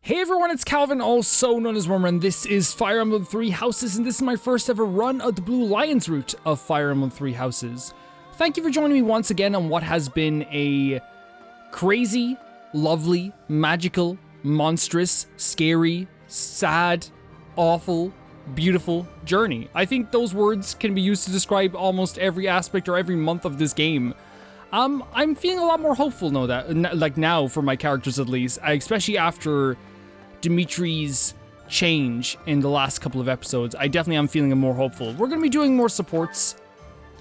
Hey everyone, it's Calvin, also known as Wormer, and this is Fire Emblem 3 Houses, and this is my first ever run of the Blue Lions route of Fire Emblem 3 Houses. Thank you for joining me once again on what has been a crazy, lovely, magical, monstrous, scary, sad, awful, beautiful journey. I think those words can be used to describe almost every aspect or every month of this game. I'm feeling a lot more hopeful now for my characters at least, especially after Dimitri's change in the last couple of episodes. I definitely am feeling more hopeful. We're going to be doing more supports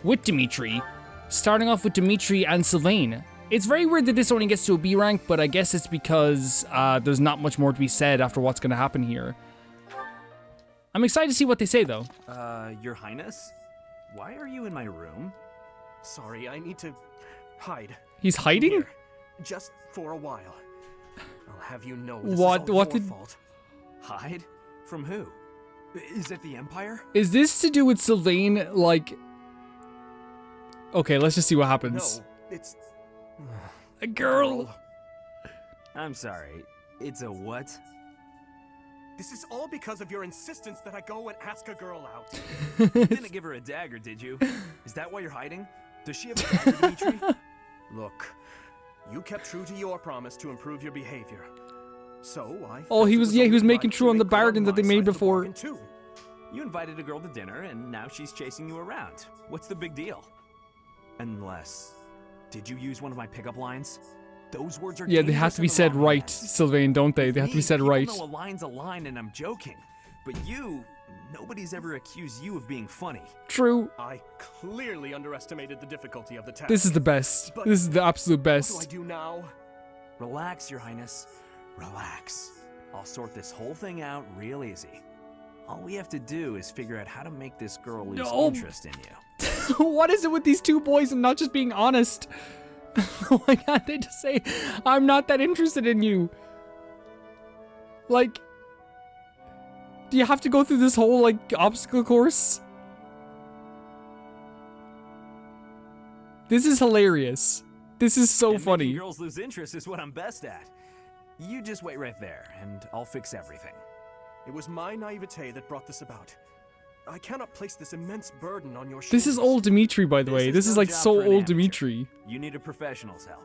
with Dimitri, starting off with Dimitri and Sylvain. It's very weird that this only gets to a B rank, but I guess it's because there's not much more to be said after what's going to happen here. I'm excited to see what they say, though. Your Highness? Why are you in my room? Sorry, I need to hide. He's hiding? Here, just for a while. I'll have you know this What is all did... your fault. Hide? From who? Is it the Empire? Is this to do with Sylvain, like... Okay, let's just see what happens. No, it's... A girl! I'm sorry, it's a what? This is all because of your insistence that I go and ask a girl out. You didn't give her a dagger, did you? Is that why you're hiding? Does she have a dagger, Dimitri? Look, you kept true to your promise to improve your behavior. So I... Oh, he was making right true on the bargain that they made before. You invited a girl to dinner, and now she's chasing you around. What's the big deal? Unless... Did you use one of my pickup lines? Those words are... Yeah, they have to be said right, Sylvain, don't they? They have to be said right. People know a line's a line, and I'm joking. But you... Nobody's ever accused you of being funny. True. I clearly underestimated the difficulty of the task. This is the best. This is the absolute best. What do I do now? Relax, Your Highness. Relax. I'll sort this whole thing out real easy. All we have to do is figure out how to make this girl lose interest in you. What is it with these two boys and not just being honest? Why can't they just say, I'm not that interested in you? Like... Do you have to go through this whole, like, obstacle course? This is hilarious. This is so funny. Making girls lose interest is what I'm best at. You just wait right there, and I'll fix everything. It was my naivete that brought this about. I cannot place this immense burden on your shoulders. This is old Dimitri, by the way. This is like so old Dimitri. You need a professional's help.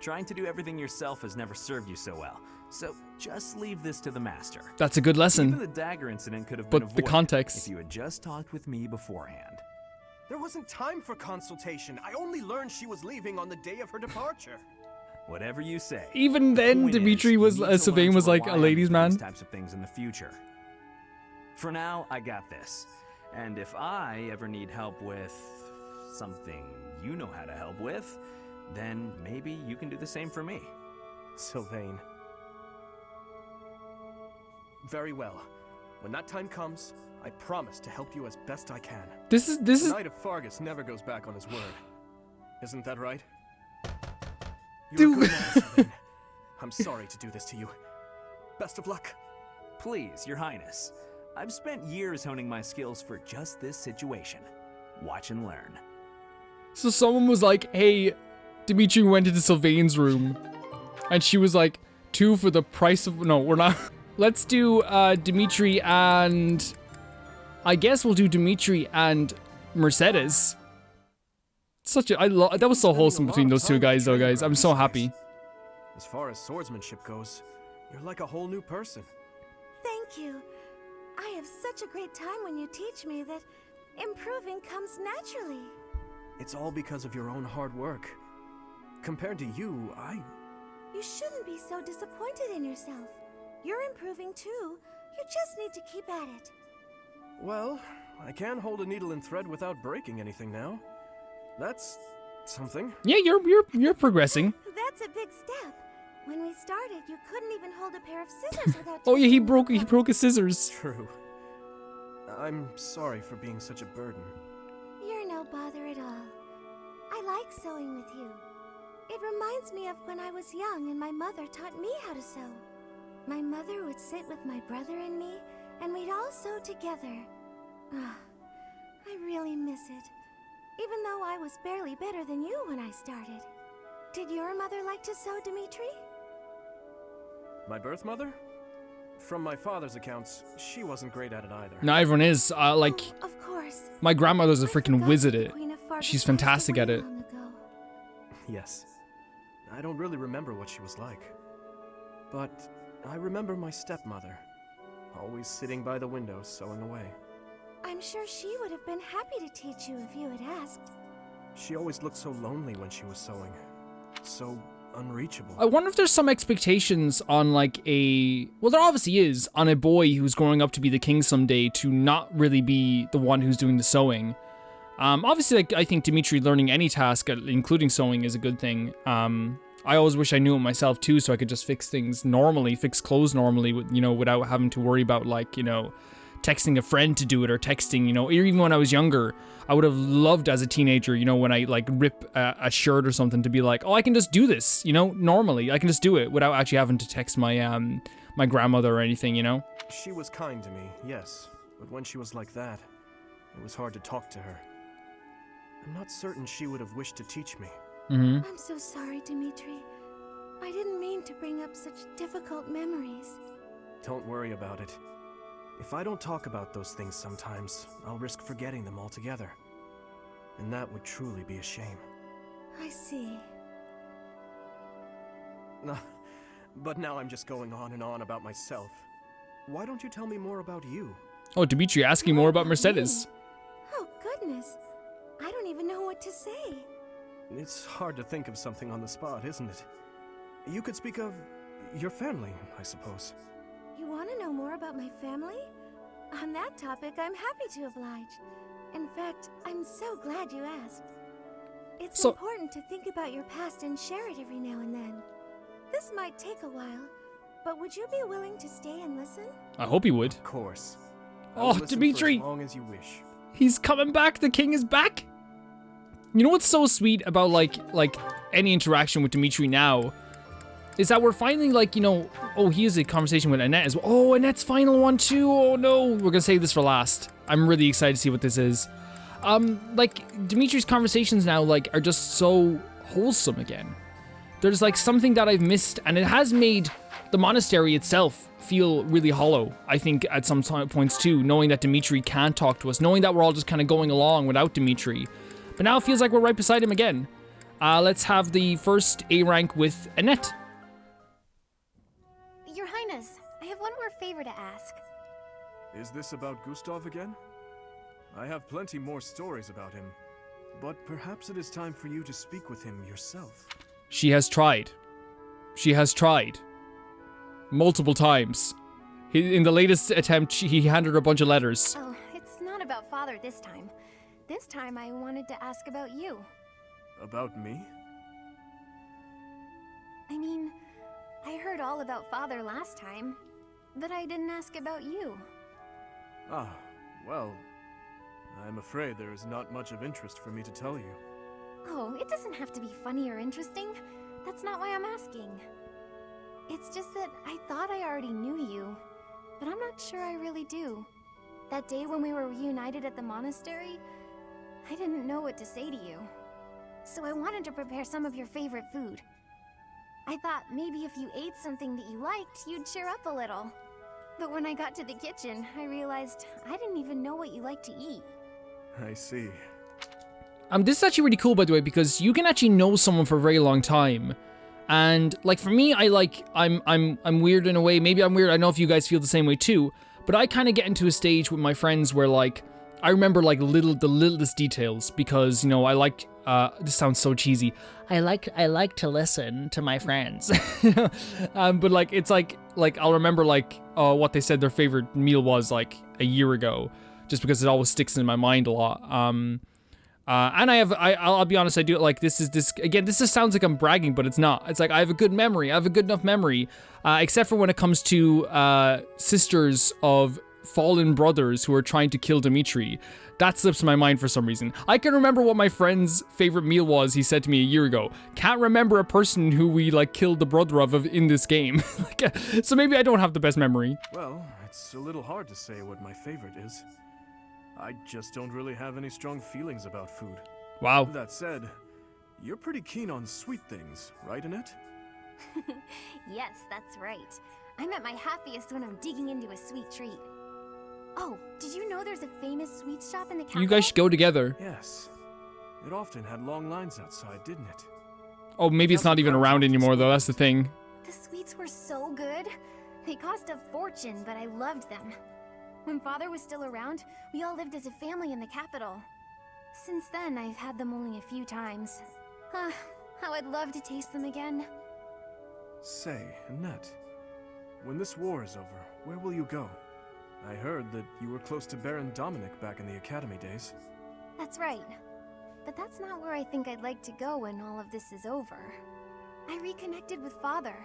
Trying to do everything yourself has never served you so well. So just leave this to the master. That's a good lesson. Even the dagger incident could have been avoided the context. if you had just talked with me beforehand. There wasn't time for consultation. I only learned she was leaving on the day of her departure. Whatever you say. Even then, Dimitri was, Sylvain was like a ladies' man. These types of things in the future. For now, I got this. And if I ever need help with something you know how to help with, then maybe you can do the same for me. Sylvain. Very well. When that time comes, I promise to help you as best I can. This is The Knight of Fargus never goes back on his word. Isn't that right? You're a good man, Sylvain. I'm sorry to do this to you. Best of luck. Please, Your Highness. I've spent years honing my skills for just this situation. Watch and learn. So someone was like, hey, Dimitri went into Sylvain's room. And she was like, 2 for the price of... No, we're not... Let's do Dimitri and... I guess we'll do Dimitri and Mercedes. Such a... that was so wholesome between those two guys, though, guys. I'm so happy. As far as swordsmanship goes, you're like a whole new person. Thank you. I have such a great time when you teach me that improving comes naturally. It's all because of your own hard work. Compared to you, You shouldn't be so disappointed in yourself. You're improving too. You just need to keep at it. Well, I can hold a needle and thread without breaking anything now. That's something. Yeah, you're progressing. That's a big step. When we started, you couldn't even hold a pair of scissors without... Oh yeah, he broke his scissors. True. I'm sorry for being such a burden. You're no bother at all. I like sewing with you. It reminds me of when I was young and my mother taught me how to sew. My mother would sit with my brother and me, and we'd all sew together. Ah, I really miss it. Even though I was barely better than you when I started. Did your mother like to sew, Dimitri? My birth mother? From my father's accounts, she wasn't great at it either. No, everyone is. Like, Oh, of course. my grandmother's a I freaking forgot whiz at the it. Queen of Fargus She's passed fantastic away at it. long ago. Yes. I don't really remember what she was like. But I remember my stepmother, always sitting by the window sewing away. I'm sure she would have been happy to teach you if you had asked. She always looked so lonely when she was sewing. So unreachable. I wonder if there's some expectations on like well, there obviously is, on a boy who's growing up to be the king someday to not really be the one who's doing the sewing. Obviously, like, I think Dimitri learning any task, including sewing, is a good thing. I always wish I knew it myself too, so I could just fix things normally, fix clothes normally, without having to worry about, like, texting a friend to do it, or texting, or even when I was younger, I would have loved as a teenager, when I like rip a shirt or something, to be like, oh, I can just do this, normally. I can just do it without actually having to text my my grandmother or anything, She was kind to me, yes, but when she was like that, it was hard to talk to her. I'm not certain she would have wished to teach me. Mm-hmm. I'm so sorry, Dimitri. I didn't mean to bring up such difficult memories. Don't worry about it. If I don't talk about those things sometimes, I'll risk forgetting them altogether. And that would truly be a shame. I see. But now I'm just going on and on about myself. Why don't you tell me more about you? Oh, Dimitri asking more about Mercedes. Oh, goodness. I don't even know what to say. It's hard to think of something on the spot, isn't it? You could speak of your family, I suppose. You want to know more about my family? On that topic, I'm happy to oblige. In fact, I'm so glad you asked. It's important to think about your past and share it every now and then. This might take a while, but would you be willing to stay and listen? I hope he would. Of course. Oh, Dimitri! For as long as you wish. He's coming back. The king is back. You know what's so sweet about like any interaction with Dimitri now is that we're finally like, oh, he has a conversation with Annette as well. Oh, Annette's final one too. Oh no, we're gonna save this for last. I'm really excited to see what this is. Like Dimitri's conversations now are just so wholesome again. There's like something that I've missed, and it has made the monastery itself feel really hollow, I think, at some points too, knowing that Dimitri can't talk to us, knowing that we're all just kind of going along without Dimitri. But now it feels like we're right beside him again. Let's have the first A rank with Annette. Your Highness, I have one more favor to ask. Is this about Gustav again? I have plenty more stories about him, but perhaps it is time for you to speak with him yourself. She has tried. She has tried. Multiple times. In the latest attempt, he handed her a bunch of letters. Oh, it's not about Father this time. This time I wanted to ask about you. About me? I mean, I heard all about Father last time, but I didn't ask about you. Ah, well, I'm afraid there is not much of interest for me to tell you. Oh, it doesn't have to be funny or interesting. That's not why I'm asking. It's just that I thought I already knew you, but I'm not sure I really do. That day when we were reunited at the monastery, I didn't know what to say to you. So I wanted to prepare some of your favorite food. I thought maybe if you ate something that you liked, you'd cheer up a little. But when I got to the kitchen, I realized I didn't even know what you like to eat. I see. This is actually really cool, by the way, because you can actually know someone for a very long time. And like for me, I'm weird in a way. Maybe I'm weird. I don't know if you guys feel the same way too. But I kind of get into a stage with my friends where like I remember like the littlest details because I like. This sounds so cheesy. I like to listen to my friends. But like it's like I'll remember like what they said their favorite meal was like a year ago, just because it always sticks in my mind a lot. And I'll be honest, I do like this just sounds like I'm bragging, but it's not. It's like I have a good memory. I have a good enough memory, except for when it comes to sisters of fallen brothers who are trying to kill Dimitri. That slips my mind for some reason. I can remember what my friend's favorite meal was, he said to me a year ago. Can't remember a person who we like killed the brother of in this game. So maybe I don't have the best memory. Well, it's a little hard to say what my favorite is. I just don't really have any strong feelings about food. Wow. That said, you're pretty keen on sweet things, right, Annette? Yes, that's right. I'm at my happiest when I'm digging into a sweet treat. Oh, did you know there's a famous sweet shop in the capital? You guys should go together. Yes. It often had long lines outside, didn't it? Oh, maybe it's not even around anymore, though. That's the thing. The sweets were so good. They cost a fortune, but I loved them. When Father was still around, we all lived as a family in the capital. Since then, I've had them only a few times. How I'd love to taste them again. Say, Annette, when this war is over, where will you go? I heard that you were close to Baron Dominic back in the academy days. That's right. But that's not where I think I'd like to go when all of this is over. I reconnected with Father,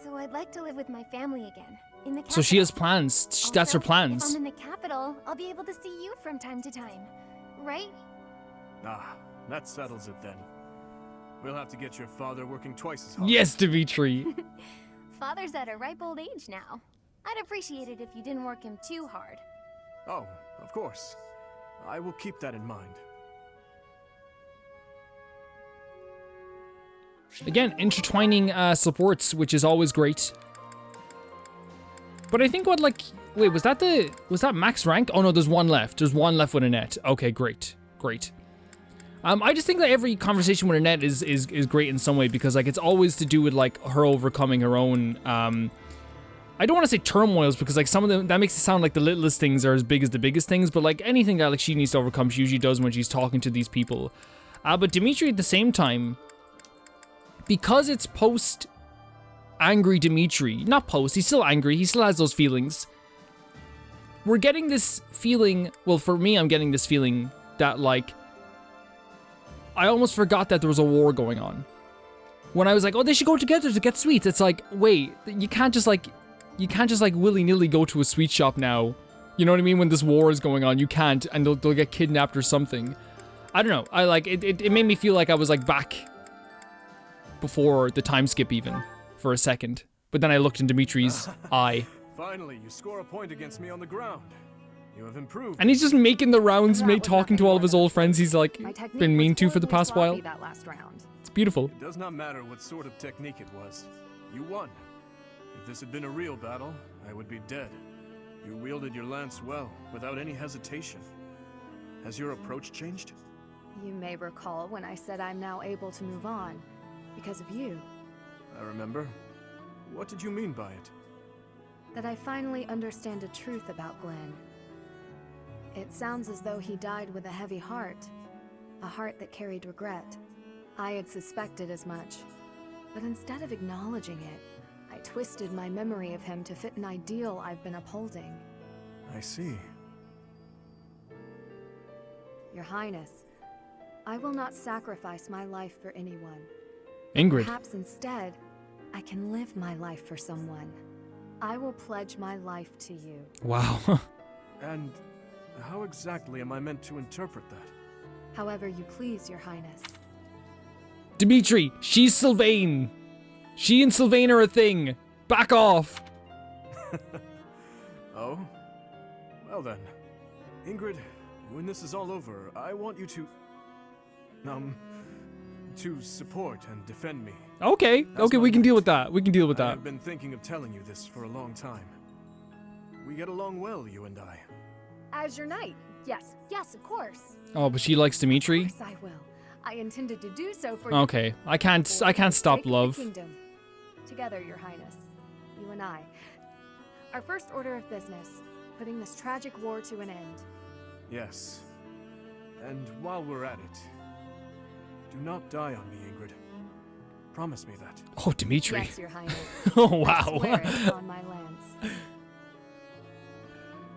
so I'd like to live with my family again, in the capital. So she has plans. That's her Also, plans. If I'm in the capital, I'll be able to see you from time to time, right? Ah, that settles it then. We'll have to get your father working twice as hard. Yes, Dimitri. Father's at a ripe old age now. I'd appreciate it if you didn't work him too hard. Oh, of course. I will keep that in mind. Again, intertwining supports, which is always great. But I think what, like, wait, was that max rank? Oh no, there's one left. There's one left with Annette. Okay, great, great. I just think that every conversation with Annette is great in some way, because like it's always to do with like her overcoming her own. I don't want to say turmoils, because like some of them, that makes it sound like the littlest things are as big as the biggest things, but like anything that like she needs to overcome, she usually does when she's talking to these people. But Dimitri at the same time, because it's post angry Dimitri, not post, he's still angry, he still has those feelings. We're getting this feeling, well for me I'm getting this feeling that like, I almost forgot that there was a war going on. When I was like, oh, they should go together to get sweets, it's like, wait, you can't just like willy-nilly go to a sweet shop now. You know what I mean? When this war is going on, you can't, and they'll get kidnapped or something. I don't know, I like, it made me feel like I was like back before the time skip even, for a second. But then I looked in Dimitri's eye. Finally, you score a point against me on the ground. You have improved. And he's just making the rounds, talking to all of his old friends he's like been mean to for the past while. That last round. It's beautiful. It does not matter what sort of technique it was. You won. If this had been a real battle, I would be dead. You wielded your lance well, without any hesitation. Has your approach changed? You may recall when I said I'm now able to move on. Because of you. I remember. What did you mean by it? That I finally understand the truth about Glenn. It sounds as though he died with a heavy heart. A heart that carried regret. I had suspected as much. But instead of acknowledging it, I twisted my memory of him to fit an ideal I've been upholding. I see. Your Highness, I will not sacrifice my life for anyone. Ingrid. Perhaps instead, I can live my life for someone. I will pledge my life to you. Wow. And how exactly am I meant to interpret that? However you please, Your Highness. Dimitri, she's Sylvain. She and Sylvain are a thing. Back off. Oh? Well then. Ingrid, when this is all over, I want you to support and defend me. Okay, okay, we can deal with that. We can deal with that. I've been thinking of telling you this for a long time. We get along well, you and I. As your knight, yes, of course. Oh, but she likes Dimitri? Of course I will. I intended to do so for you. Okay, I can't stop love. Kingdom. Together, Your Highness. You and I. Our first order of business. Putting this tragic war to an end. Yes. And while we're at it, do not die on me, Ingrid. Promise me that. Oh, Dimitri. Yes, Your Highness. Oh, I wow. swear it on my lance.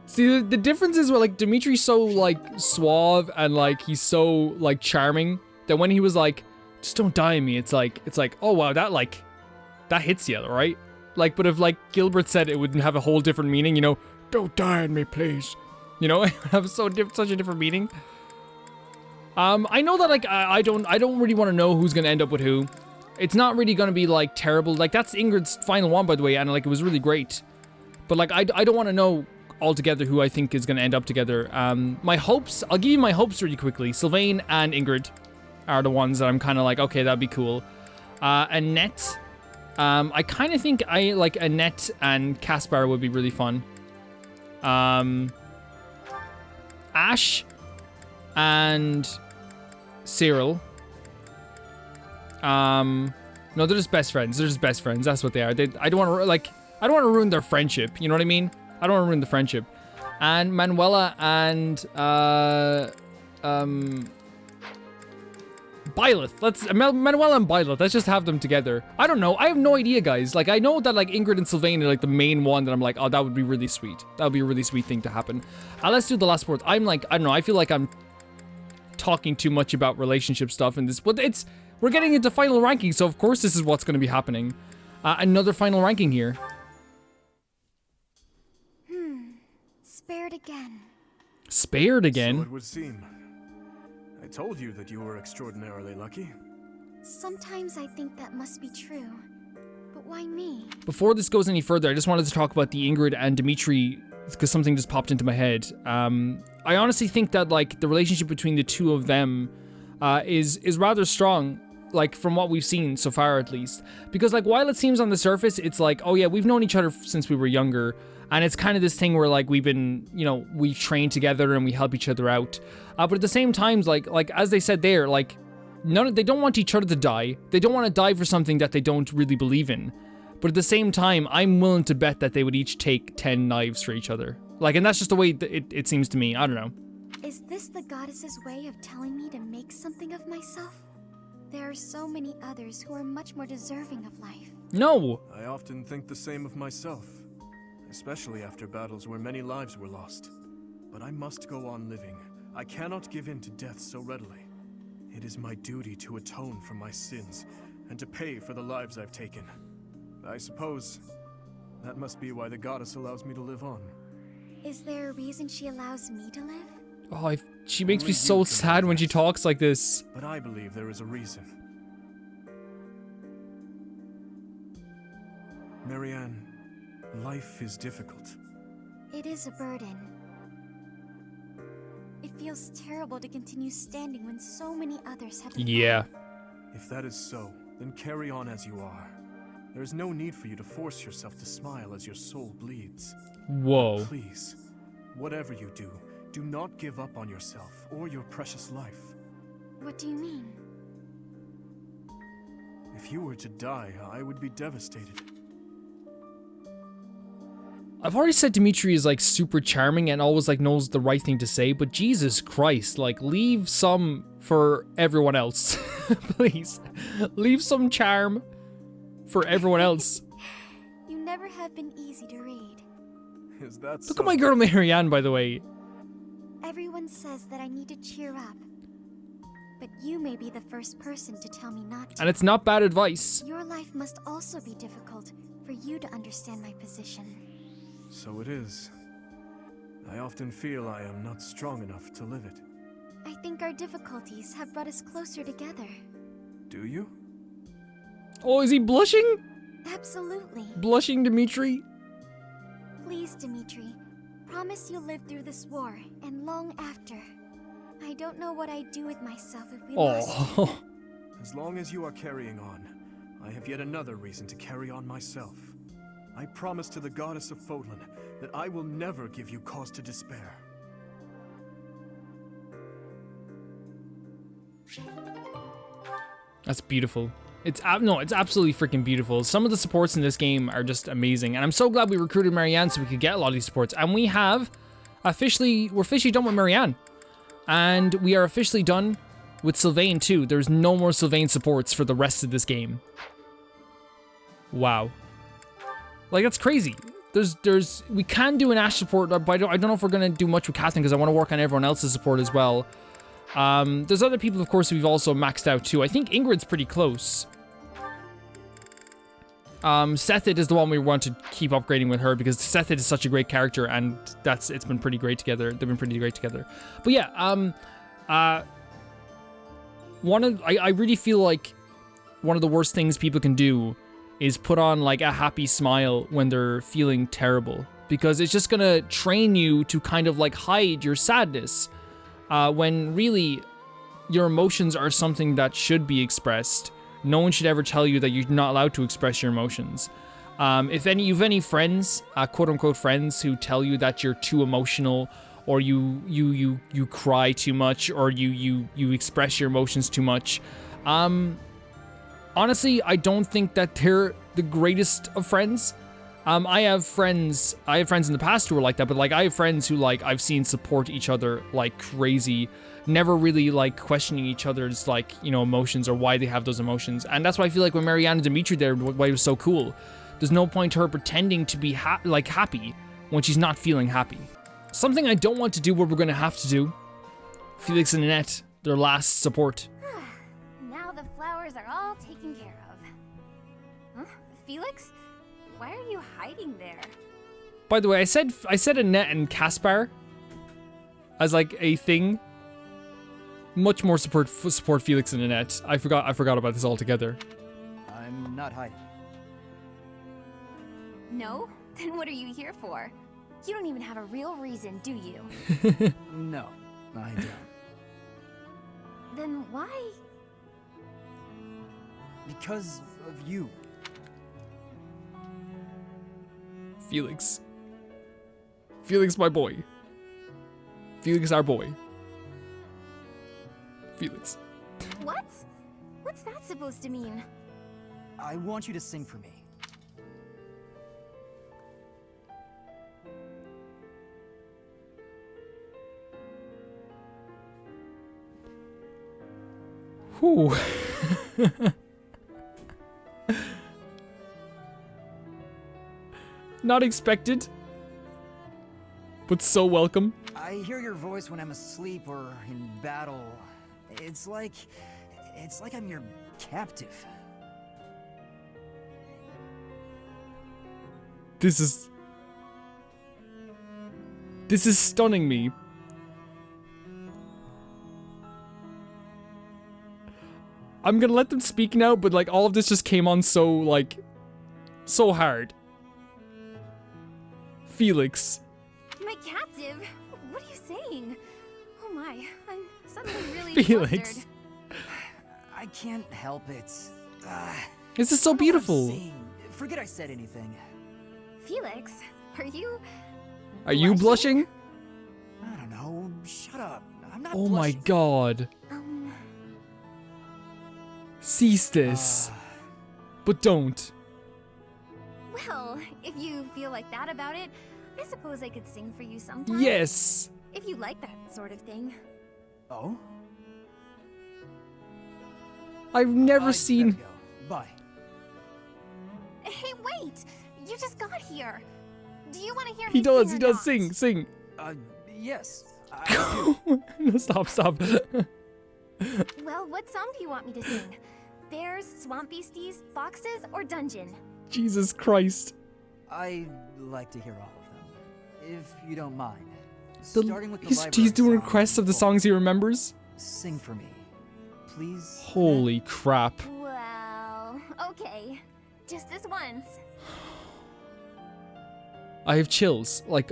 See, the difference is where, like, Dimitri's so, like, suave and, like, he's so, like, charming that when he was like, just don't die on me, it's like, oh, wow, that hits you, right? Like, but if, like, Gilbert said it would have a whole different meaning, you know, don't die on me, please. You know, it would have such a different meaning. I know that, like, I don't really want to know who's going to end up with who. It's not really going to be, like, terrible. Like, that's Ingrid's final one, by the way, and, like, it was really great. But, like, I don't want to know altogether who I think is going to end up together. My hopes, I'll give you my hopes really quickly. Sylvain and Ingrid are the ones that I'm kind of like, okay, that'd be cool. Annette I kind of think like Annette and Caspar would be really fun. Ash and Cyril. No, they're just best friends. They're just best friends. That's what they are. I don't want to I don't want to ruin their friendship. You know what I mean? I don't want to ruin the friendship. And Manuela and Byleth. Manuela and Byleth. Let's just have them together. I don't know. I have no idea, guys. Like, I know that like Ingrid and Sylvain are like the main one that I'm like, oh, that would be really sweet. That would be a really sweet thing to happen. Let's do the last sport. I'm like, I don't know. I feel like I'm talking too much about relationship stuff in this, but we're getting into final ranking, so of course this is what's going to be happening. Another final ranking here. Spared again. Spared again? So it would seem. I told you that you were extraordinarily lucky. Sometimes I think that must be true. But why me? Before this goes any further, I just wanted to talk about the Ingrid and Dimitri, because something just popped into my head. I honestly think that like the relationship between the two of them is rather strong, like from what we've seen so far at least. Because like while it seems on the surface, it's like, oh yeah, we've known each other since we were younger. And it's kind of this thing where like we've been, you know, we train together and we help each other out. But at the same time, like as they said there, like they don't want each other to die. They don't want to die for something that they don't really believe in. But at the same time, I'm willing to bet that they would each take 10 knives for each other. Like, and that's just the way it seems to me. I don't know. Is this the goddess's way of telling me to make something of myself? There are so many others who are much more deserving of life. No! I often think the same of myself, especially after battles where many lives were lost. But I must go on living. I cannot give in to death so readily. It is my duty to atone for my sins and to pay for the lives I've taken. I suppose that must be why the goddess allows me to live on. Is there a reason she allows me to live? Oh, she makes me so sad when she talks like this. But I believe there is a reason. Marianne, life is difficult. It is a burden. It feels terrible to continue standing when so many others have. Yeah. If that is so, then carry on as you are. There is no need for you to force yourself to smile as your soul bleeds. Whoa. Please, whatever you do, do not give up on yourself or your precious life. What do you mean? If you were to die, I would be devastated. I've already said Dimitri is like super charming and always like knows the right thing to say, but Jesus Christ, like leave some for everyone else. Please. Leave some charm for everyone else. You never have been easy to read. Is that Look at my girl Marianne, by the way. Everyone says that I need to cheer up. But you may be the first person to tell me not to. And it's not bad advice. Your life must also be difficult for you to understand my position. So it is. I often feel I am not strong enough to live it. I think our difficulties have brought us closer together. Do you? Oh, is he blushing? Absolutely. Blushing Dimitri? Please, Dimitri, promise you'll live through this war and long after. I don't know what I'd do with myself if we lost. Oh. As long as you are carrying on, I have yet another reason to carry on myself. I promise to the goddess of Fodlan that I will never give you cause to despair. That's beautiful. It's absolutely freaking beautiful. Some of the supports in this game are just amazing, and I'm so glad we recruited Marianne so we could get a lot of these supports. And we're officially done with Marianne, and we are officially done with Sylvain too. There's no more Sylvain supports for the rest of this game. Wow, like that's crazy. We can do an Ash support, but I don't know if we're gonna do much with Catherine because I want to work on everyone else's support as well. There's other people, of course, we've also maxed out too. I think Ingrid's pretty close. Sethid is the one we want to keep upgrading with her because Sethid is such a great character, and it's been pretty great together. They've been pretty great together. But yeah, I really feel like one of the worst things people can do is put on like a happy smile when they're feeling terrible, because it's just gonna train you to kind of like hide your sadness. When really your emotions are something that should be expressed, No one should ever tell you that you're not allowed to express your emotions. If you've any friends, quote-unquote friends, who tell you that you're too emotional, or you cry too much, or you express your emotions too much, honestly, I don't think that they're the greatest of friends. I have friends in the past who are like that, but like I have friends who like I've seen support each other like crazy, never really like questioning each other's like, you know, emotions or why they have those emotions. And that's why I feel like when Marianne and Dimitri there, why it was so cool. There's no point to her pretending to be happy when she's not feeling happy. Something I don't want to do, what we're gonna have to do. Felix and Annette, their last support. Now the flowers are all taken care of. Huh? Felix? Why are you hiding there? By the way, I said Annette and Caspar as like a thing. Much more support Felix and Annette. I forgot about this altogether. I'm not hiding. No? Then what are you here for? You don't even have a real reason, do you? No, I don't. Then why? Because of you. Felix. Felix, my boy. Felix, our boy. Felix. What? What's that supposed to mean? I want you to sing for me. Whew. Not expected, but so welcome. I hear your voice when I'm asleep or in battle. It's like I'm your captive. This is stunning me. I'm gonna let them speak now, but like all of this just came on so hard. Felix. My captive? What are you saying? Oh my, I'm suddenly really Felix. flustered. I can't help it. This is so beautiful. Sing. Forget I said anything. Felix, are you... Are you blushing? I don't know. Shut up. I'm not Oh my blushing. god. Cease this. But don't. Well, if you feel like that about it, I suppose I could sing for you sometime. Yes. If you like that sort of thing. Oh? I've never I seen... better go. Bye. Hey, wait! You just got here. Do you want to hear me He does, sing or not? sing. Yes. I do. No, stop. Well, what song do you want me to sing? Bears, swamp beasties, foxes, or dungeon? Jesus Christ. I like to hear all of them, if you don't mind. The- Starting with the he's library doing song requests of the forward. songs he remembers? Sing for me, please. Holy crap. Well, okay. Just this once. I have chills. Like...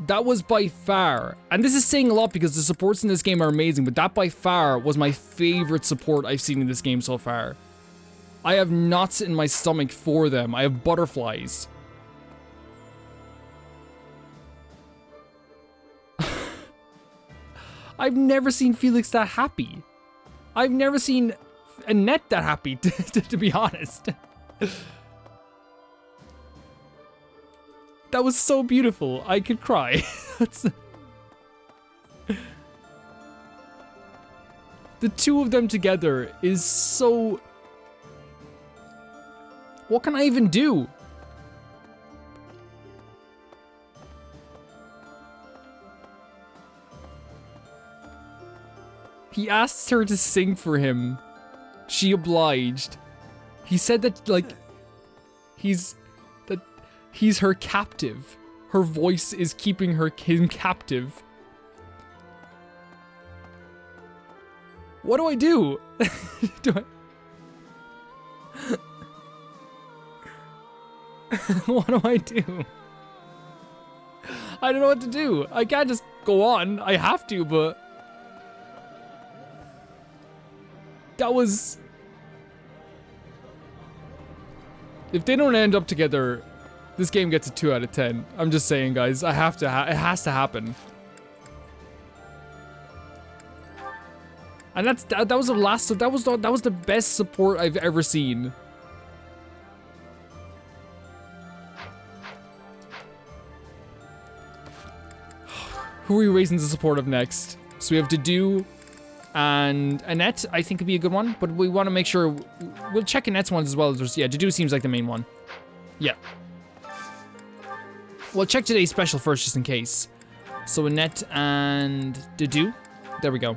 That was by far, and this is saying a lot because the supports in this game are amazing, but that by far was my favorite support I've seen in this game so far. I have knots in my stomach for them. I have butterflies. I've never seen Felix that happy. I've never seen Annette that happy, to be honest. That was so beautiful. I could cry. The two of them together is so... What can I even do? He asked her to sing for him. She obliged. He said that, like, he's her captive. Her voice is keeping him captive. What do I do? What do I do? I don't know what to do. I can't just go on. I have to, but... That was... If they don't end up together, this game gets a 2 out of 10. I'm just saying, guys. I have to. It has to happen. And that was the last. That was the best support I've ever seen. Who are we raising the support of next? So we have Dedu and Annette, I think could be a good one, but we want to make sure we'll check Annette's ones as well. Yeah, Dedu seems like the main one. Yeah. We'll check today's special first just in case. So Annette and Dedu. There we go.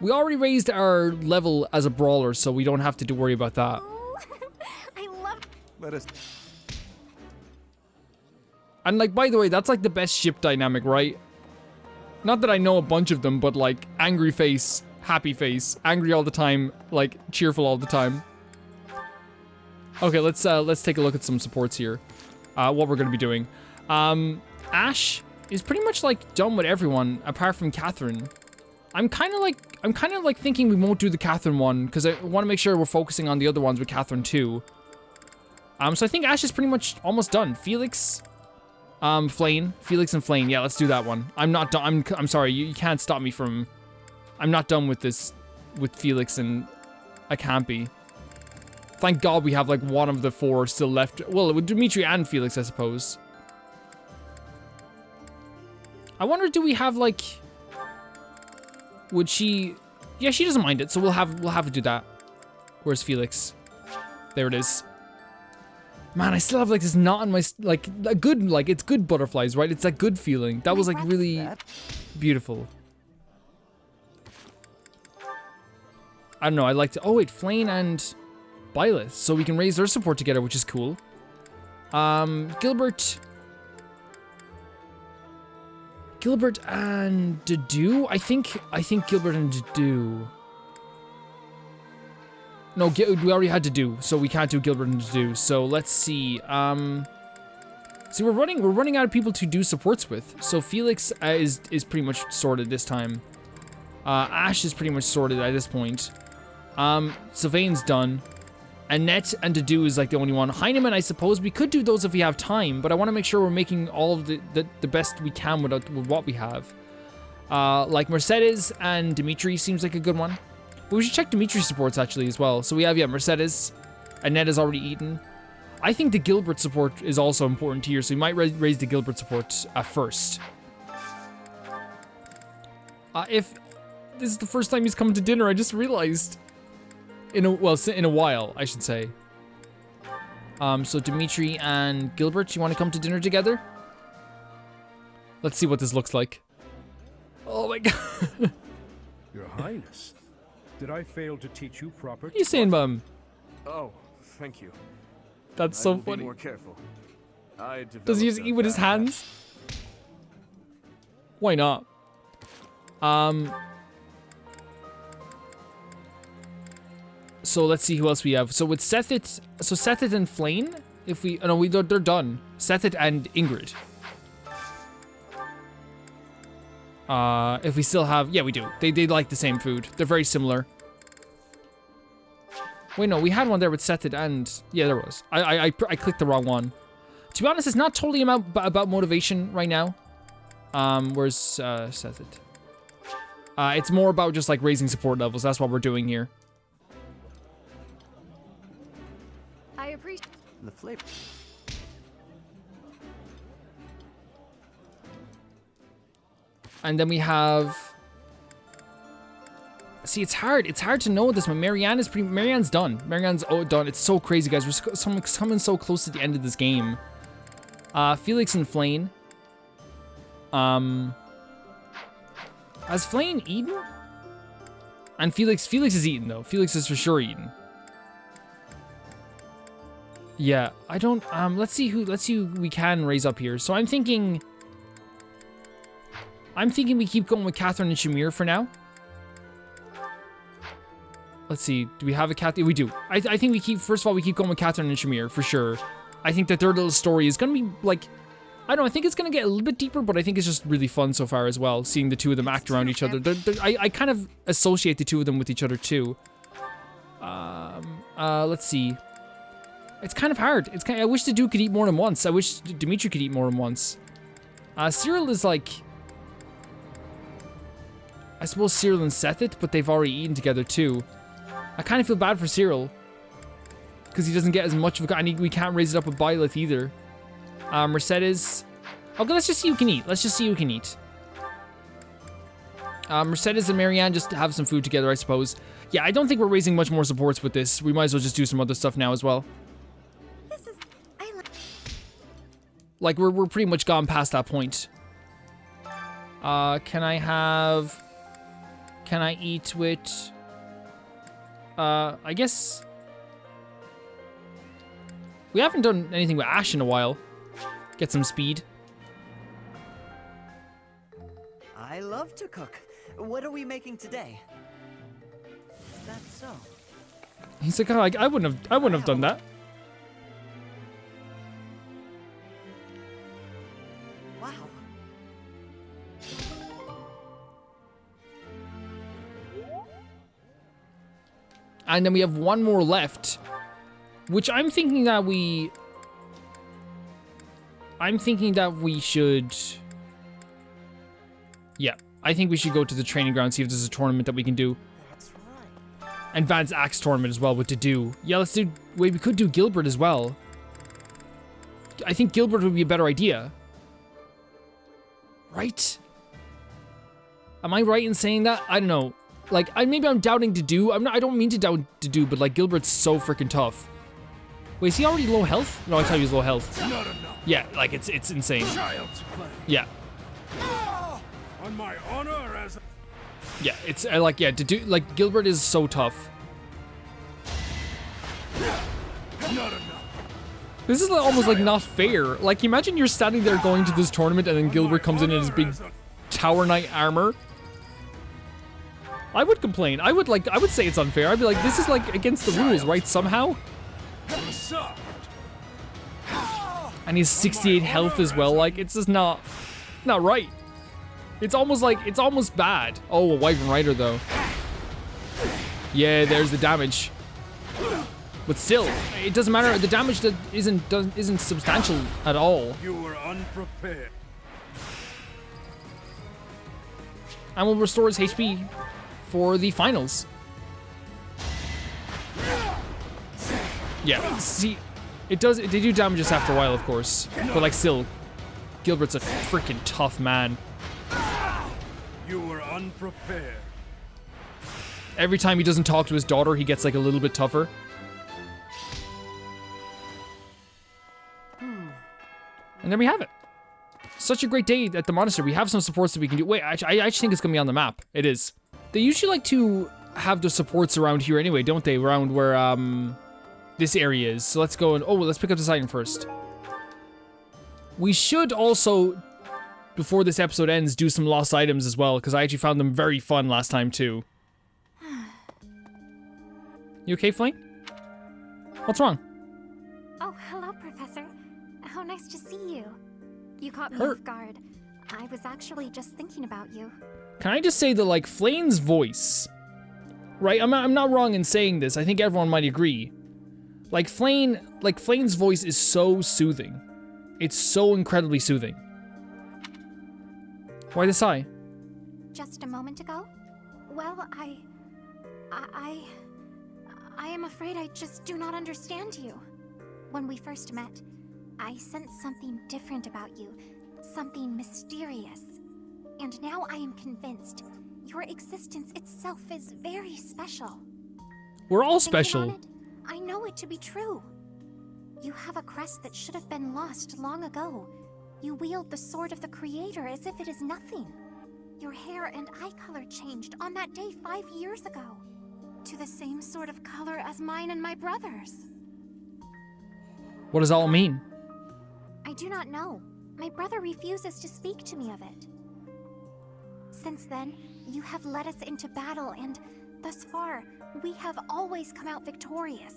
We already raised our level as a brawler, so we don't have to worry about that. Oh, I love. Let us. And like, by the way, that's like the best ship dynamic, right? Not that I know a bunch of them, but like angry face, happy face, angry all the time, like cheerful all the time. Okay, let's take a look at some supports here. What we're gonna be doing. Ash is pretty much like done with everyone apart from Catherine. I'm kind of like thinking we won't do the Catherine one because I want to make sure we're focusing on the other ones with Catherine too. So I think Ash is pretty much almost done. Felix, Felix and Flane. Yeah, let's do that one. I'm not done. I'm sorry. You can't stop me from. I'm not done with this, with Felix, and I can't be. Thank God we have like one of the 4 still left. Well, with Dimitri and Felix, I suppose. I wonder, do we have like? Would she? Yeah, she doesn't mind it, so we'll have to do that. Where's Felix? There it is. Man, I still have like this knot in my like a good it's good butterflies, right? It's that good feeling. That was like really beautiful. I don't know. I like to. Oh wait, Flane and Byleth, so we can raise their support together, which is cool. Gilbert and Dedu. I think Gilbert and Dedu. No, we already had Dedu, so we can't do Gilbert and Dedu. So let's see. See, we're running out of people to do supports with. So Felix is pretty much sorted this time. Ash is pretty much sorted at this point. Sylvain's done. Annette and Dedu is like the only one. Heinemann, I suppose we could do those if we have time, but I want to make sure we're making all of the best we can with what we have. Like Mercedes and Dimitri seems like a good one. But we should check Dimitri's supports actually as well. So we have, yeah, Mercedes. Annette has already eaten. I think the Gilbert support is also important here, so we might raise the Gilbert support first. If this is the first time he's come to dinner, I just realized. In a while, I should say. So Dimitri and Gilbert, you want to come to dinner together? Let's see what this looks like. Oh my god. Your Highness, did I fail to teach you proper? What are you saying, Mum? Oh, thank you. That's I so will be funny. more careful. Does he just eat with his hands? Why not? So let's see who else we have. So with Sethit and Flane, if we, oh no, they're done. Sethit and Ingrid. If we still have, yeah, we do. They like the same food. They're very similar. Wait, no, we had one there with Sethit and, yeah, there was. I clicked the wrong one. To be honest, it's not totally about motivation right now. Where's Sethit? It's more about just like raising support levels. That's what we're doing here. I appreciate The flavor. And then we have. See, it's hard. It's hard to know this one. Marianne's done. Marianne's done. It's so crazy, guys. We're coming so close to the end of this game. Felix and Flane. Has Flane eaten? And Felix is eaten though. Felix is for sure eaten. Yeah, I don't. Let's see who we can raise up here. So I'm thinking we keep going with Catherine and Shamir for now. Let's see. Do we have a Catherine? We do. I think we keep. First of all, we keep going with Catherine and Shamir for sure. I think that their little story is gonna be like I don't know, I think it's going to get a little bit deeper, but I think it's just really fun so far as well, seeing the two of them act around each other. I kind of associate the two of them with each other too. Let's see. It's kind of hard. I wish the dude could eat more than once. I wish Dimitri could eat more than once. Cyril is like... I suppose Cyril and Seth it, but they've already eaten together too. I kind of feel bad for Cyril. Because he doesn't get as much of a... And we can't raise it up with Byleth either. Mercedes... Okay, let's just see who can eat. Let's just see who can eat. Mercedes and Marianne just have some food together, I suppose. Yeah, I don't think we're raising much more supports with this. We might as well just do some other stuff now as well. Like, we're pretty much gone past that point. Can I eat with... I guess... We haven't done anything with Ash in a while. Get some speed. I love to cook. What are we making today? Is that so? He's like, oh, I wouldn't have done that. Wow. And then we have one more left, which I'm thinking that we should... Yeah, I think we should go to the training ground, see if there's a tournament that we can do. That's right. Advanced Axe tournament as well, what to do. Yeah, let's do... Wait, we could do Gilbert as well. I think Gilbert would be a better idea. Right? Am I right in saying that? I don't know. Like, maybe I'm doubting Dedue. I don't mean to doubt Dedue, but like, Gilbert's so freaking tough. Wait, is he already low health? No, I thought he was low health. Not enough. Yeah, like, it's insane. Child's play. Yeah. On my honor as... Yeah, it's like, yeah, Dedue, like, Gilbert is so tough. Not enough. This is like, almost like not fair. Like, imagine you're standing there going to this tournament and then Gilbert comes in his big Tower Knight armor. I would complain. I would say it's unfair. I'd be like, this is like against the rules, right? Somehow. And he's 68 health as well. Like, it's just not right. It's almost bad. Oh, a Wyvern Rider though. Yeah, there's the damage. But still, it doesn't matter. The damage that isn't substantial at all. You were unprepared. And will restore his HP for the finals. Yeah, see, they do damage us after a while, of course. But like still, Gilbert's a freaking tough man. You were unprepared. Every time he doesn't talk to his daughter, he gets like a little bit tougher. And there we have it. Such a great day at the monastery. We have some supports that we can do. Wait, I actually think it's gonna be on the map. It is. They usually like to have the supports around here anyway, don't they? Around where this area is. So let's go and let's pick up this item first. We should also, before this episode ends, do some lost items as well, because I actually found them very fun last time too. You okay, Flame? What's wrong? Oh, hello, Professor. How nice to see you. You caught me Her- off guard. I was actually just thinking about you. Can I just say that, like, Flane's voice, right? I'm not wrong in saying this. I think everyone might agree. Like, Flane's voice is so soothing. It's so incredibly soothing. Why the sigh? Just a moment ago? Well, I am afraid I just do not understand you. When we first met, I sensed something different about you. Something mysterious. And now I am convinced your existence itself is very special. We're all Thinking special. on it, I know it to be true. You have a crest that should have been lost long ago. You wield the sword of the Creator as if it is nothing. Your hair and eye color changed on that day 5 years ago, to the same sort of color as mine and my brother's. What does all mean? I do not know. My brother refuses to speak to me of it. Since then, you have led us into battle, and thus far, we have always come out victorious.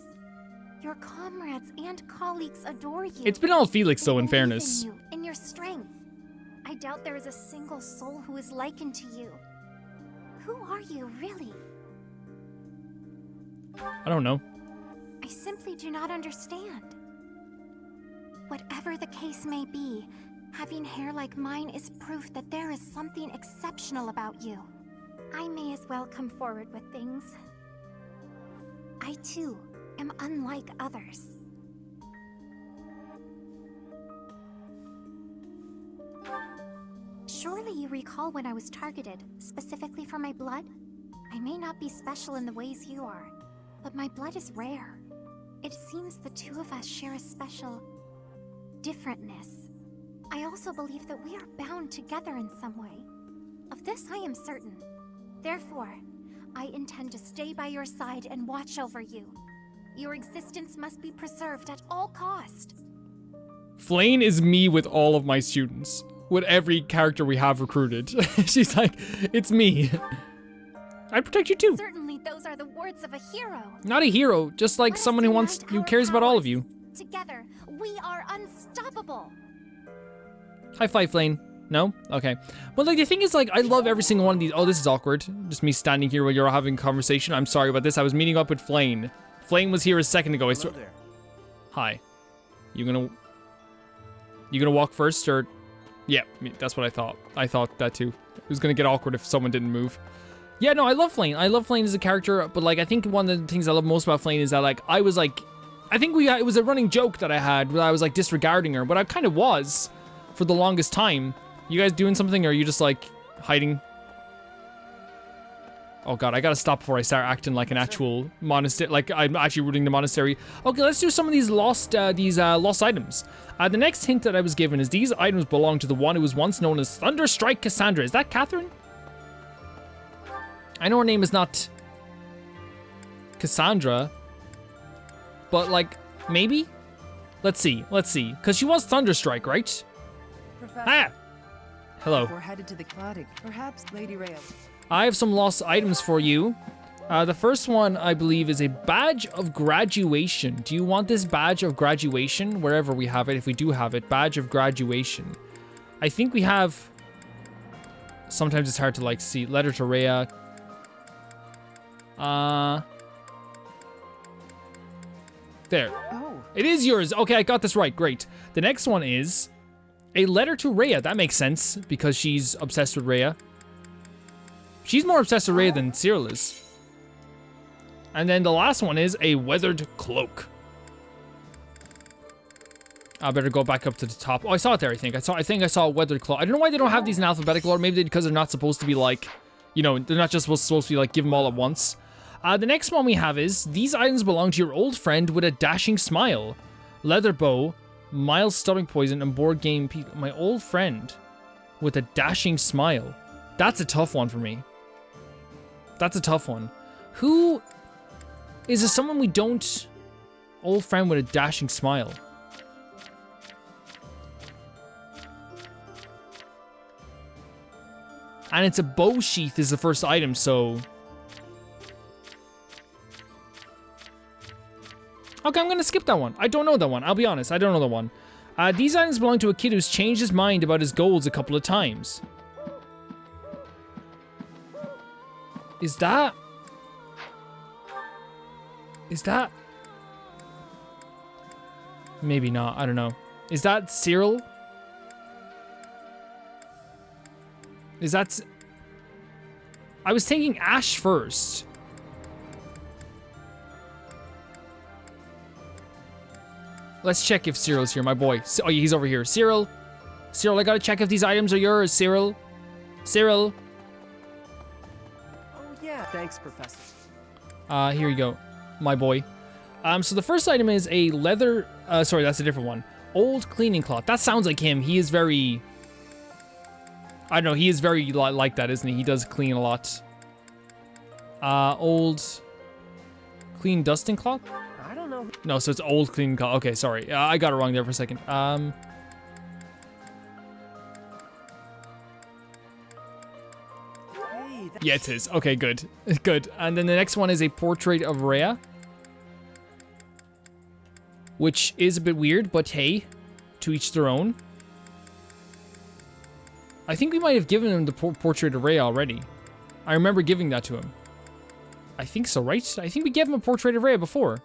Your comrades and colleagues adore you. It's been all Felix, though, in They believe fairness. In you, in your strength. I doubt there is a single soul who is likened to you. Who are you, really? I don't know. I simply do not understand. Whatever the case may be, having hair like mine is proof that there is something exceptional about you. I may as well come forward with things. I, too, am unlike others. Surely you recall when I was targeted, specifically for my blood? I may not be special in the ways you are, but my blood is rare. It seems the two of us share a special differentness. I also believe that we are bound together in some way. Of this I am certain. Therefore, I intend to stay by your side and watch over you. Your existence must be preserved at all cost. Flayn is me with all of my students. With every character we have recruited. She's like, it's me. I'd protect you too. Certainly those are the words of a hero. Not a hero, just like someone who cares about all of you. Together, we are unstoppable. High five, Flayn. No? Okay. But like the thing is, like, I love every single one of these. Oh, this is awkward. Just me standing here while you're all having a conversation. I'm sorry about this. I was meeting up with Flayn. Flayn was here a second ago. Hello there. Hi. You gonna walk first, or? Yeah, that's what I thought. I thought that too. It was gonna get awkward if someone didn't move. Yeah, no, I love Flayn. I love Flayn as a character, but like I think one of the things I love most about Flayn is that like I was like, I think it was a running joke that I had where I was like disregarding her, but I kind of was for the longest time. You guys doing something, or are you just like hiding? Oh god, I gotta stop before I start acting like an actual monastery, like I'm actually rooting the monastery. Okay, let's do some of these lost items. The next hint that I was given is these items belong to the one who was once known as Thunderstrike Cassandra. Is that Catherine? I know her name is not Cassandra, but like, maybe? Let's see, because she was Thunderstrike, right? Professor, Ah! Hello. we're headed to the Cladic. Perhaps Lady Rhea. I have some lost items for you. The first one, I believe, is a badge of graduation. Do you want this badge of graduation? Wherever we have it, if we do have it, badge of graduation. I think we have... Sometimes it's hard to, like, see. Letter to Rhea. There. Oh, It is yours. Okay, I got this right. Great. The next one is a letter to Rhea. That makes sense, because she's obsessed with Rhea. She's more obsessed with Rhea than Cyril is. And then the last one is a weathered cloak. I better go back up to the top. Oh, I saw it there, I think. I think I saw a weathered cloak. I don't know why they don't have these in alphabetical order. Maybe because they're not supposed to be like, you know, they're not just supposed to be like, give them all at once. The next one we have is, these items belong to your old friend with a dashing smile. Leather bow, mild stomach poison, and board game piece. My old friend with a dashing smile. That's a tough one for me. That's a tough one. Who is it? Someone we don't... Old friend with a dashing smile. And it's a bow sheath is the first item, so... Okay, I'm gonna skip that one. I don't know that one. I'll be honest, I don't know that one. These items belong to a kid who's changed his mind about his goals a couple of times. Is that... Maybe not, I don't know. Is that Cyril? Is that... I was thinking Ash first. Let's check if Cyril's here, my boy. Oh, he's over here. Cyril, I gotta check if these items are yours, Cyril. oh yeah, thanks, Professor. Here you go, my boy. So the first item is a leather, sorry, that's a different one. Old cleaning cloth. That sounds like him. He is very, I don't know, he is very like that, isn't he? He does clean a lot. Old clean dusting cloth? I don't know. No, so it's old cleaning cloth. Okay, sorry. I got it wrong there for a second. Hey, Yeah, it is. Okay, good. Good. And then the next one is a portrait of Rhea. Which is a bit weird, but hey, to each their own. I think we might have given him the portrait of Rhea already. I remember giving that to him. I think so, right? I think we gave him a portrait of Rhea before.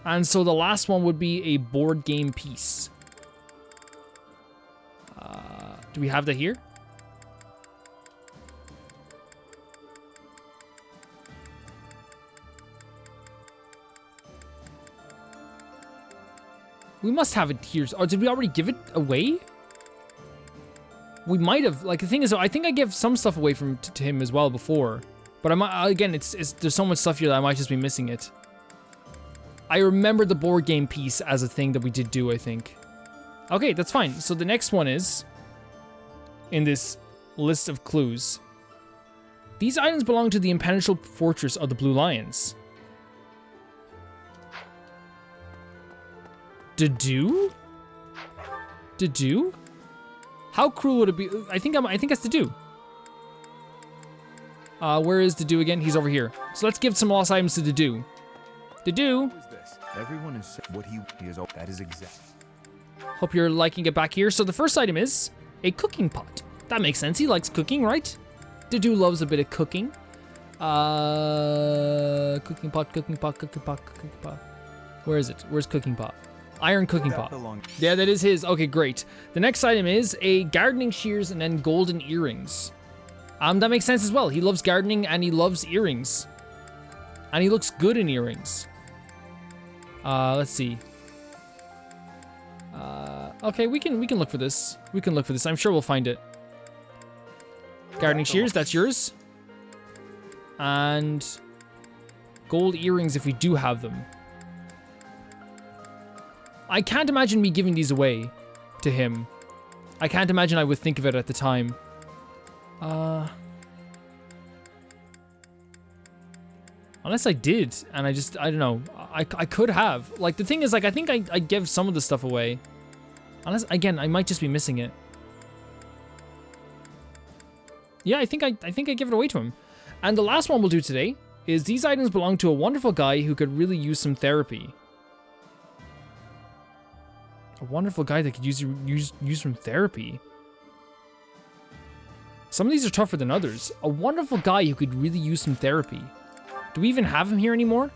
And so the last one would be a board game piece. Do we have that here? We must have it here. Or did we already give it away? We might have. Like, the thing is, I think I gave some stuff away to him as well before. But I might, again, there's so much stuff here that I might just be missing it. I remember the board game piece as a thing that we did do, I think. Okay, that's fine. So the next one is, in this list of clues, these items belong to the impenetrable fortress of the Blue Lions. Dedue? Dedue? How cruel would it be? I think that's Dedue. Where is Dedue again? He's over here. So let's give some lost items to Dedue. Dedue. Everyone is what he is. That is exact. Hope you're liking it back here. So the first item is a cooking pot. That makes sense. He likes cooking, right? Dedue loves a bit of cooking. Cooking pot, cooking pot, cooking pot, cooking pot. Where is it? Where's cooking pot? Iron cooking pot. Yeah, that is his. Okay, great. The next item is a gardening shears and then golden earrings. That makes sense as well. He loves gardening and he loves earrings. And he looks good in earrings. Let's see. Okay, we can look for this. We can look for this. I'm sure we'll find it. Gardening shears, that's yours. And gold earrings if we do have them. I can't imagine me giving these away to him. I can't imagine I would think of it at the time. Unless I did, and I don't know. I could have. Like, the thing is, like, I think I gave some of the stuff away. Unless, again, I might just be missing it. Yeah, I think I give it away to him. And the last one we'll do today is these items belong to a wonderful guy who could really use some therapy. A wonderful guy that could use some therapy. Some of these are tougher than others. A wonderful guy who could really use some therapy. Do we even have him here anymore?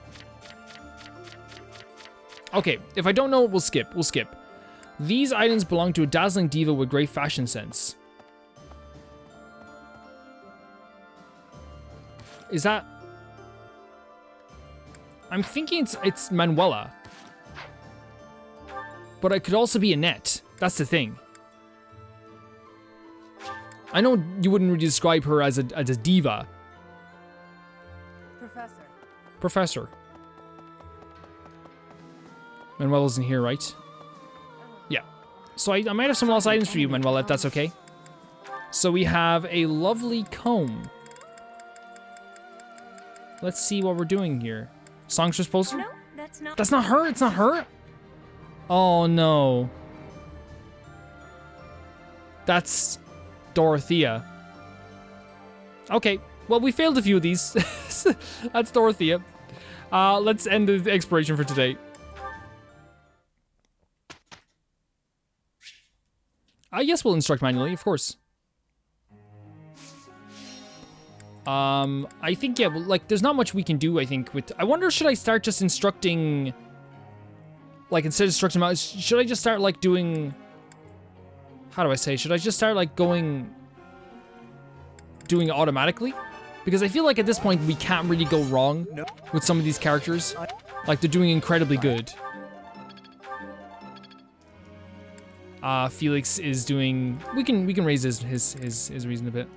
Okay, if I don't know it, we'll skip. We'll skip. These items belong to a dazzling diva with great fashion sense. Is that... I'm thinking it's Manuela. But it could also be Annette. That's the thing. I know you wouldn't really describe her as a diva. Professor. Manuela's in here, right? Yeah. So I might have some lost items for you, Manuela, if that's okay. So we have a lovely comb. Let's see what we're doing here. Songstress poster? No, that's not. That's not her? It's not her? Oh, no. That's Dorothea. Okay. Well, we failed a few of these. That's Dorothea. Let's end the exploration for today. Yes, we'll instruct manually, of course. I think, yeah, well, like, there's not much we can do, I think, with... I wonder, should I start just instructing... Like, instead of instructing them, should I just start, like, doing... How do I say? Should I just start, like, doing it automatically? Because I feel like at this point, we can't really go wrong with some of these characters. Like, they're doing incredibly good. Felix is doing... We can raise his reason a bit.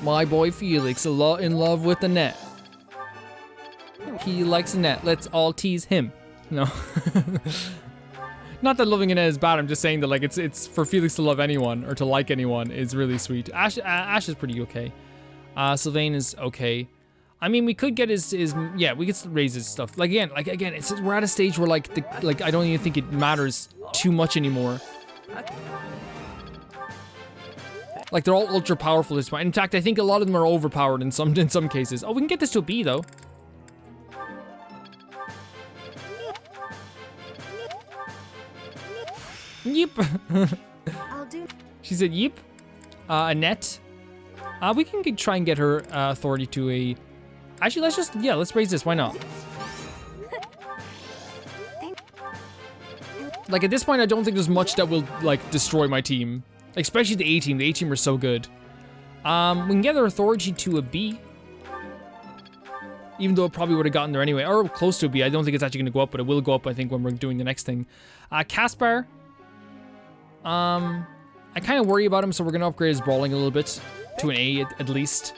My boy Felix, in love with Annette. He likes Annette. Let's all tease him. No. Not that loving Annette is bad. I'm just saying that, like, it's for Felix to love anyone or to like anyone is really sweet. Ash is pretty okay. Sylvain is okay. I mean, we could get his yeah, we could raise his stuff. Like again, we're at a stage where like I don't even think it matters too much anymore. Like, they're all ultra powerful at this point. In fact, I think a lot of them are overpowered in some cases. Oh, we can get this to a B though. Yep. do. She said, "Yeep." Annette. We can try and get her authority to a. Actually, let's raise this. Why not? Like at this point, I don't think there's much that will like destroy my team, especially the A team. The A team are so good. We can get their authority to a B, even though it probably would have gotten there anyway, or close to a B. I don't think it's actually going to go up, but it will go up, I think, when we're doing the next thing. Caspar. I kind of worry about him, so we're going to upgrade his brawling a little bit to an A at least.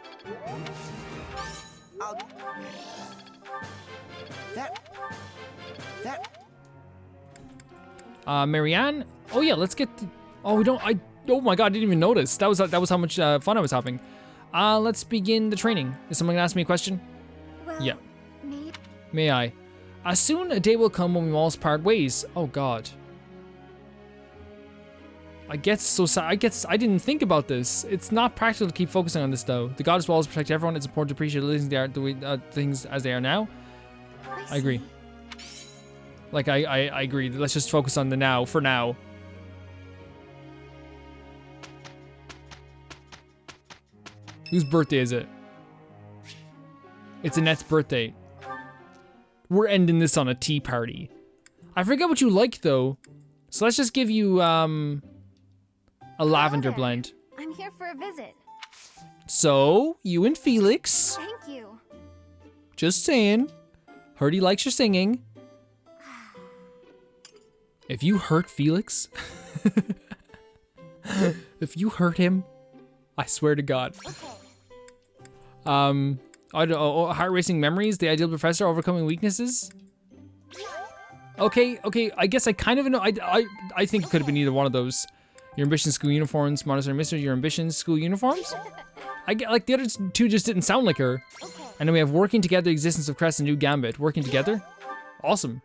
Marianne. Oh yeah, let's get. Oh, we don't. Oh my god, I didn't even notice. That was how much fun I was having. Let's begin the training. Is someone gonna ask me a question? Well, Yeah. May I? Soon a day will come when we all part ways. Oh god. I guess so. I didn't think about this. It's not practical to keep focusing on this though. The goddess will always protect everyone. It's important to appreciate things as they are now. I agree. Like I agree. Let's just focus on the now for now. Whose birthday is it? It's Annette's birthday. We're ending this on a tea party. I forget what you like though. So let's just give you a lavender blend. I'm here for a visit. So, you and Felix. Thank you. Just saying. Heard he likes your singing. If you hurt Felix, if you hurt him, I swear to God. I don't know, heart racing memories, the ideal professor, overcoming weaknesses. Okay, I guess I kind of know. I think it could have been either one of those. Your ambition, school uniforms, monastery mystery. Your ambition, school uniforms. I get like the other two just didn't sound like her. And then we have working together, existence of Crest and new gambit. Working together, awesome.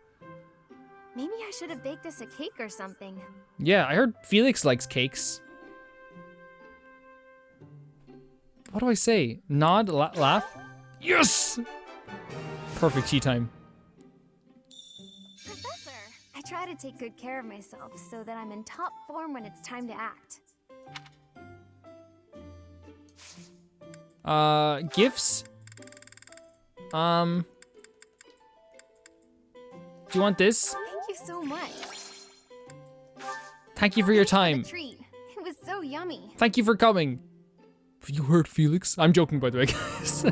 Maybe I should have baked us a cake or something. Yeah, I heard Felix likes cakes. What do I say? Nod, laugh. Yes! Perfect tea time. Professor! I try to take good care of myself so that I'm in top form when it's time to act. Gifts? Do you want this? Thank you so much. Thank you for your time. Treat. It was so yummy. Thank you for coming. You heard Felix? I'm joking, by the way, guys.